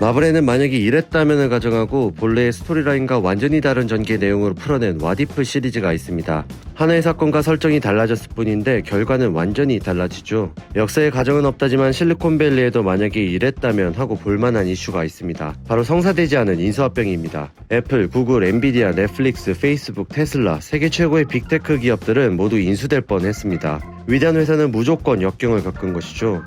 마블에는 만약에 이랬다면을 가정하고 본래의 스토리라인과 완전히 다른 전개의 내용으로 풀어낸 왓이프 시리즈가 있습니다. 하나의 사건과 설정이 달라졌을 뿐인데 결과는 완전히 달라지죠. 역사에 가정은 없다지만 실리콘밸리에도 만약에 이랬다면 하고 볼만한 이슈가 있습니다. 바로 성사되지 않은 인수합병입니다. 애플, 구글, 엔비디아, 넷플릭스, 페이스북, 테슬라 세계 최고의 빅테크 기업들은 모두 인수될 뻔했습니다. 위대한 회사는 무조건 역경을 겪은 것이죠.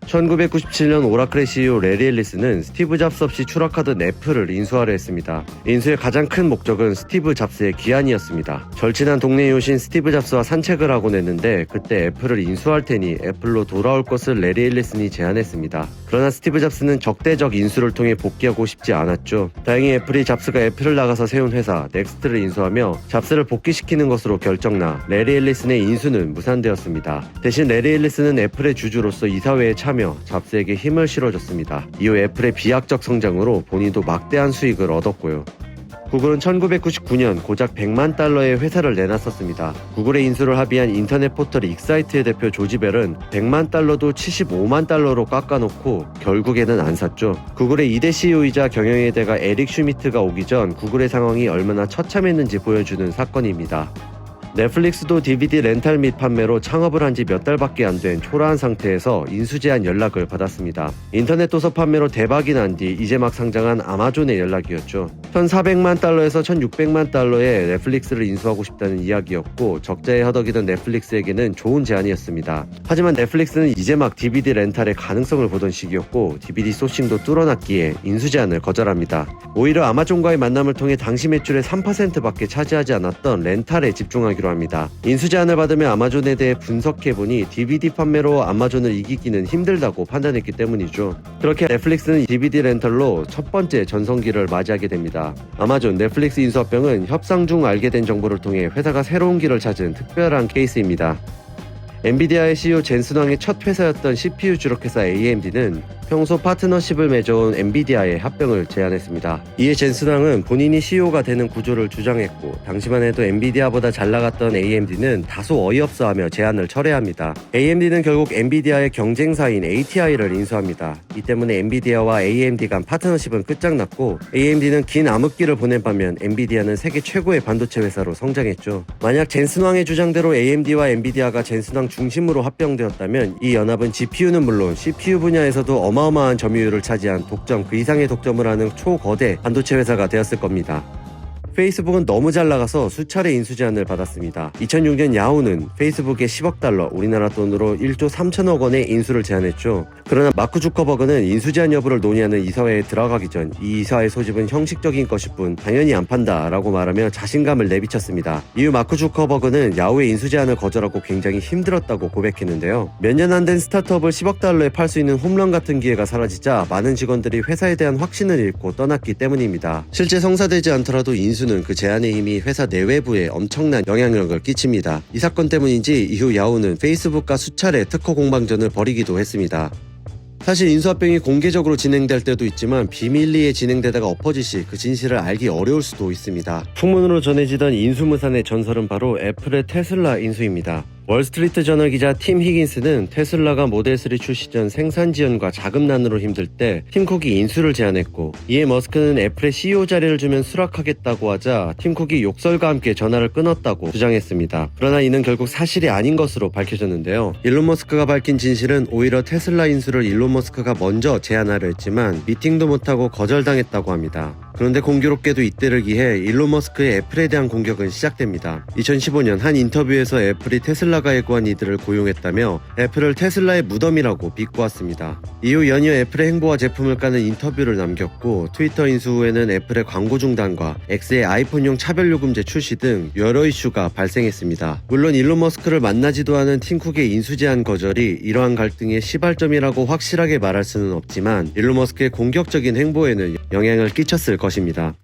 1997년 오라클의 CEO 레리 앨리스는 스티브 잡스 없이 추락하던 애플을 인수하려 했습니다. 인수의 가장 큰 목적은 스티브 잡스의 귀환이었습니다. 절친한 동네 요신 스티브 잡스와 산책을 하곤 했는데 그때 애플을 인수할 테니 애플로 돌아올 것을 레리 앨리슨이 제안했습니다. 그러나 스티브 잡스는 적대적 인수를 통해 복귀하고 싶지 않았죠. 다행히 애플이 잡스가 애플을 나가서 세운 회사 넥스트를 인수하며 잡스를 복귀시키는 것으로 결정나 레리 앨리슨의 인수는 무산되었습니다. 대신 레리 앨리슨은 애플의 주주로서 이사회에 참여 잡스에게 힘을 실어줬습니다. 이후 애플의 비약적 성장으로 본인도 막대한 수익을 얻었고요. 구글은 1999년 고작 100만 달러의 회사를 내놨었습니다. 구글의 인수를 합의한 인터넷 포털 익사이트의 대표 조지 벨은 100만 달러도 75만 달러로 깎아놓고 결국에는 안 샀죠. 구글의 2대 CEO이자 경영의 대가 에릭 슈미트가 오기 전 구글의 상황이 얼마나 처참했는지 보여주는 사건입니다. 넷플릭스도 DVD 렌탈 및 판매로 창업을 한 지 몇 달밖에 안 된 초라한 상태에서 인수 제안 연락을 받았습니다. 인터넷 도서 판매로 대박이 난 뒤 이제 막 상장한 아마존의 연락이었죠. 1,400만 달러에서 1,600만 달러에 넷플릭스를 인수하고 싶다는 이야기였고 적자에 허덕이던 넷플릭스에게는 좋은 제안이었습니다. 하지만 넷플릭스는 이제 막 DVD 렌탈의 가능성을 보던 시기였고 DVD 소싱도 뚫어놨기에 인수 제안을 거절합니다. 오히려 아마존과의 만남을 통해 당시 매출의 3%밖에 차지하지 않았던 렌탈에 집중하기로 합니다. 인수 제안을 받으며 아마존에 대해 분석해보니 DVD 판매로 아마존을 이기기는 힘들다고 판단했기 때문이죠. 그렇게 넷플릭스는 DVD 렌털로 첫 번째 전성기를 맞이하게 됩니다. 아마존, 넷플릭스 인수합병은 협상 중 알게 된 정보를 통해 회사가 새로운 길을 찾은 특별한 케이스입니다. 엔비디아의 CEO 젠슨 황의 첫 회사였던 CPU 주력회사 AMD는 평소 파트너십을 맺어온 엔비디아의 합병을 제안했습니다. 이에 젠슨 황은 본인이 CEO가 되는 구조를 주장했고 당시만 해도 엔비디아보다 잘 나갔던 AMD는 다소 어이없어하며 제안을 철회합니다. AMD는 결국 엔비디아의 경쟁사인 ATI를 인수합니다. 이 때문에 엔비디아와 AMD 간 파트너십은 끝장났고 AMD는 긴 암흑기를 보낸 반면 엔비디아는 세계 최고의 반도체 회사로 성장했죠. 만약 젠슨 황의 주장대로 AMD와 엔비디아가 젠슨 황 중심으로 합병되었다면 이 연합은 GPU는 물론 CPU 분야에서도 어마어마한 점유율을 차지한 독점 그 이상의 독점을 하는 초거대 반도체 회사가 되었을 겁니다. 페이스북은 너무 잘 나가서 수차례 인수 제안을 받았습니다. 2006년 야후는 페이스북에 10억 달러, 우리나라 돈으로 1조 3천억 원의 인수를 제안했죠. 그러나 마크 주커버그는 인수 제안 여부를 논의하는 이사회에 들어가기 전 이 이사회 소집은 형식적인 것일 뿐 당연히 안 판다 라고 말하며 자신감을 내비쳤습니다. 이후 마크 주커버그는 야후의 인수 제안을 거절하고 굉장히 힘들었다고 고백했는데요. 몇 년 안 된 스타트업을 10억 달러에 팔 수 있는 홈런 같은 기회가 사라지자 많은 직원들이 회사에 대한 확신을 잃고 떠났기 때문입니다. 실제 성사되지 않더라도 인수는 그 제안의 힘이 회사 내외부에 엄청난 영향력을 끼칩니다. 이 사건 때문인지 이후 야후는 페이스북과 수차례 특허 공방전을 벌이기도 했습니다. 사실 인수합병이 공개적으로 진행될 때도 있지만 비밀리에 진행되다가 엎어지시 그 진실을 알기 어려울 수도 있습니다. 풍문으로 전해지던 인수무산의 전설은 바로 애플의 테슬라 인수입니다. 월스트리트 저널 기자 팀 히긴스는 테슬라가 모델3 출시 전 생산 지연과 자금난으로 힘들 때 팀 쿡이 인수를 제안했고 이에 머스크는 애플의 CEO 자리를 주면 수락하겠다고 하자 팀 쿡이 욕설과 함께 전화를 끊었다고 주장했습니다. 그러나 이는 결국 사실이 아닌 것으로 밝혀졌는데요. 일론 머스크가 밝힌 진실은 오히려 테슬라 인수를 일론 머스크가 먼저 제안하려 했지만 미팅도 못하고 거절당했다고 합니다. 그런데 공교롭게도 이때를 기해 일론 머스크의 애플에 대한 공격은 시작됩니다. 2015년 한 인터뷰에서 애플이 테슬라가에 구한 이들을 고용했다며 애플을 테슬라의 무덤이라고 비꼬았습니다. 이후 연이어 애플의 행보와 제품을 까는 인터뷰를 남겼고 트위터 인수 후에는 애플의 광고 중단과 X의 아이폰용 차별요금제 출시 등 여러 이슈가 발생했습니다. 물론 일론 머스크를 만나지도 않은 팀 쿡의 인수 제안 거절이 이러한 갈등의 시발점이라고 확실하게 말할 수는 없지만 일론 머스크의 공격적인 행보에는 영향을 끼쳤을 것입니다.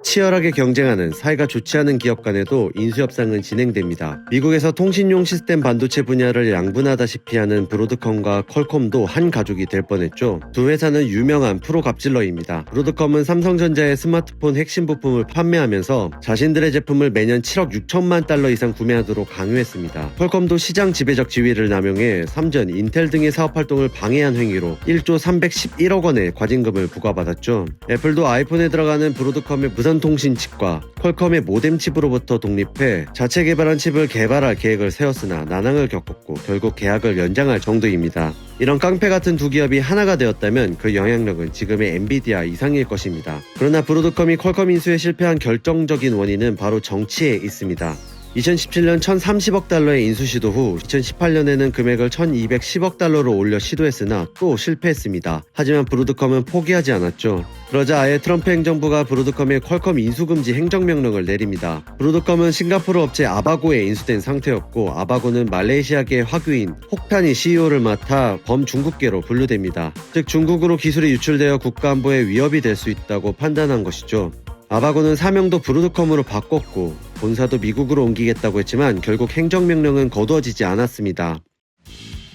치열하게 경쟁하는 사이가 좋지 않은 기업 간에도 인수협상은 진행됩니다. 미국에서 통신용 시스템 반도체 분야를 양분하다시피 하는 브로드컴과 퀄컴도 한 가족이 될 뻔했죠. 두 회사는 유명한 프로 갑질러입니다. 브로드컴은 삼성전자의 스마트폰 핵심 부품을 판매하면서 자신들의 제품을 매년 7억 6천만 달러 이상 구매하도록 강요했습니다. 퀄컴도 시장 지배적 지위를 남용해 삼전, 인텔 등의 사업 활동을 방해한 행위로 1조 311억 원의 과징금을 부과받았죠. 애플도 아이폰에 들어가는 브로드컴의 무선통신 칩과 퀄컴의 모뎀 칩으로부터 독립해 자체 개발한 칩을 개발할 계획을 세웠으나 난항을 겪었고 결국 계약을 연장할 정도입니다. 이런 깡패 같은 두 기업이 하나가 되었다면 그 영향력은 지금의 엔비디아 이상일 것입니다. 그러나 브로드컴이 퀄컴 인수에 실패한 결정적인 원인은 바로 정치에 있습니다. 2017년 1,030억 달러의 인수 시도 후 2018년에는 금액을 1,210억 달러로 올려 시도했으나 또 실패했습니다. 하지만 브로드컴은 포기하지 않았죠. 그러자 아예 트럼프 행정부가 브로드컴의 퀄컴 인수 금지 행정명령을 내립니다. 브로드컴은 싱가포르 업체 아바고에 인수된 상태였고 아바고는 말레이시아계 화교인 혹탄이 CEO를 맡아 범중국계로 분류됩니다. 즉 중국으로 기술이 유출되어 국가안보에 위협이 될 수 있다고 판단한 것이죠. 아바고는 사명도 브로드컴으로 바꿨고 본사도 미국으로 옮기겠다고 했지만 결국 행정명령은 거두어지지 않았습니다.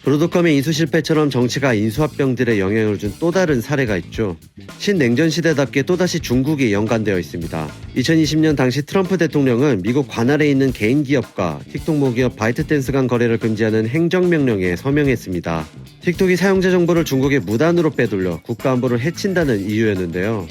브로드컴의 인수 실패처럼 정치가 인수합병들의 영향을 준 또 다른 사례가 있죠. 신냉전 시대답게 또다시 중국이 연관되어 있습니다. 2020년 당시 트럼프 대통령은 미국 관할에 있는 개인 기업과 틱톡 모기업 바이트댄스 간 거래를 금지하는 행정명령에 서명했습니다. 틱톡이 사용자 정보를 중국에 무단으로 빼돌려 국가안보를 해친다는 이유였는데요.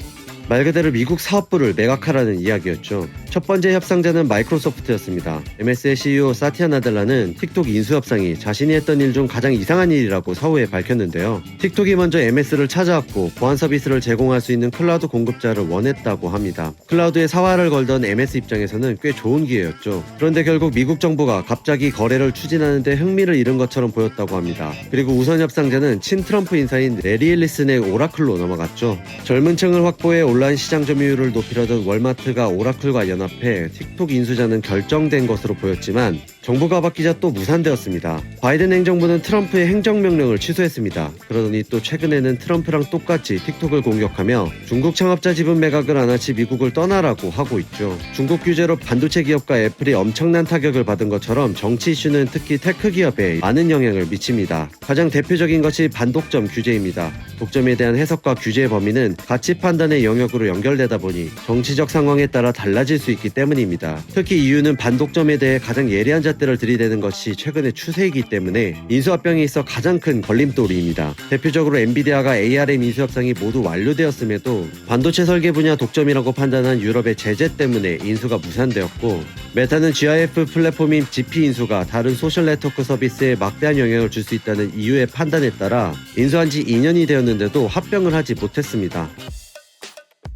말 그대로 미국 사업부를 매각하라는 이야기였죠. 첫 번째 협상자는 마이크로소프트였습니다. MS의 CEO 사티아 나델라는 틱톡 인수 협상이 자신이 했던 일 중 가장 이상한 일이라고 사후에 밝혔는데요. 틱톡이 먼저 MS를 찾아왔고 보안 서비스를 제공할 수 있는 클라우드 공급자를 원했다고 합니다. 클라우드에 사활을 걸던 MS 입장에서는 꽤 좋은 기회였죠. 그런데 결국 미국 정부가 갑자기 거래를 추진하는데 흥미를 잃은 것처럼 보였다고 합니다. 그리고 우선 협상자는 친트럼프 인사인 레리 앨리슨의 오라클로 넘어갔죠. 젊은 층을 확보해 온라인 시장 점유율을 높이려던 월마트가 오라클과 연합해 틱톡 인수자는 결정된 것으로 보였지만 정부가 바뀌자 또 무산되었습니다. 바이든 행정부는 트럼프의 행정명령을 취소했습니다. 그러더니 또 최근에는 트럼프랑 똑같이 틱톡을 공격하며 중국 창업자 지분 매각을 안 하지 미국을 떠나라고 하고 있죠. 중국 규제로 반도체 기업과 애플이 엄청난 타격을 받은 것처럼 정치 이슈는 특히 테크 기업에 많은 영향을 미칩니다. 가장 대표적인 것이 반독점 규제입니다. 독점에 대한 해석과 규제의 범위는 가치 판단의 영역으로 연결되다 보니 정치적 상황에 따라 달라질 수 있기 때문입니다. 특히 EU는 반독점에 대해 가장 예리한 잣대를 들이대는 것이 최근의 추세이기 때문에 인수합병에 있어 가장 큰 걸림돌입니다. 대표적으로 엔비디아가 ARM 인수협상이 모두 완료되었음에도 반도체 설계 분야 독점이라고 판단한 유럽의 제재 때문에 인수가 무산되었고 메타는 GIF 플랫폼인 GP 인수가 다른 소셜 네트워크 서비스에 막대한 영향을 줄 수 있다는 EU의 판단에 따라 인수한 지 2년이 되었는데도 합병을 하지 못했습니다.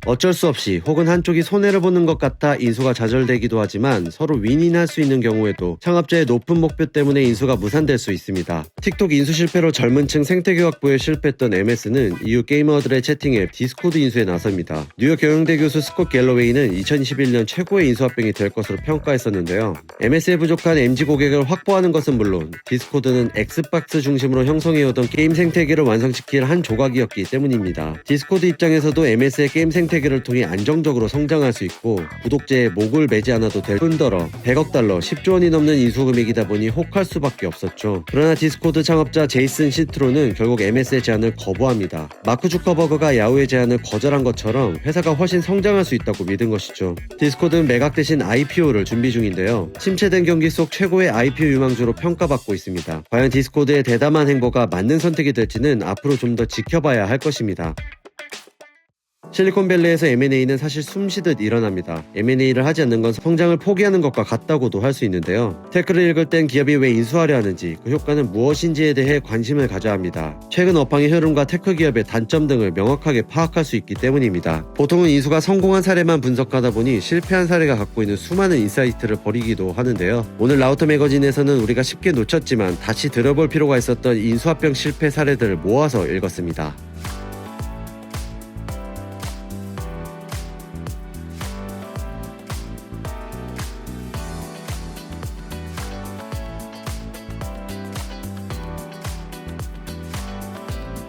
어쩔 수 없이 혹은 한쪽이 손해를 보는 것 같아 인수가 좌절되기도 하지만 서로 윈윈할 수 있는 경우에도 창업자의 높은 목표 때문에 인수가 무산될 수 있습니다. 틱톡 인수 실패로 젊은 층 생태계 확보에 실패했던 MS는 EU 게이머들의 채팅 앱 디스코드 인수에 나섭니다. 뉴욕 경영대 교수 스콧 갤러웨이는 2021년 최고의 인수합병이 될 것으로 평가했었는데요. MS에 부족한 MZ 고객을 확보하는 것은 물론 디스코드는 엑스박스 중심으로 형성해오던 게임 생태계를 완성시킬 한 조각이었기 때문입니다. 디스코드 입장에서도 MS의 게임 생태계를 통해 안정적으로 성장할 수 있고 구독자의 목을 매지 않아도 될 뿐더러 100억 달러 10조 원이 넘는 인수 금액이다 보니 혹할 수밖에 없었죠. 그러나 디스코드 창업자 제이슨 시트로는 결국 MS의 제안을 거부합니다. 마크 주커버그가 야후의 제안을 거절한 것처럼 회사가 훨씬 성장할 수 있다고 믿은 것이죠. 디스코드는 매각 대신 IPO를 준비 중인데요. 침체된 경기 속 최고의 IPO 유망주로 평가받고 있습니다. 과연 디스코드의 대담한 행보가 맞는 선택이 될지는 앞으로 좀 더 지켜봐야 할 것입니다. 실리콘밸리에서 M&A는 사실 숨쉬듯 일어납니다. M&A를 하지 않는 건 성장을 포기하는 것과 같다고도 할 수 있는데요. 테크를 읽을 땐 기업이 왜 인수하려 하는지, 그 효과는 무엇인지에 대해 관심을 가져야 합니다. 최근 업황의 흐름과 테크 기업의 단점 등을 명확하게 파악할 수 있기 때문입니다. 보통은 인수가 성공한 사례만 분석하다 보니 실패한 사례가 갖고 있는 수많은 인사이트를 버리기도 하는데요. 오늘 라우터 매거진에서는 우리가 쉽게 놓쳤지만 다시 들어볼 필요가 있었던 인수합병 실패 사례들을 모아서 읽었습니다.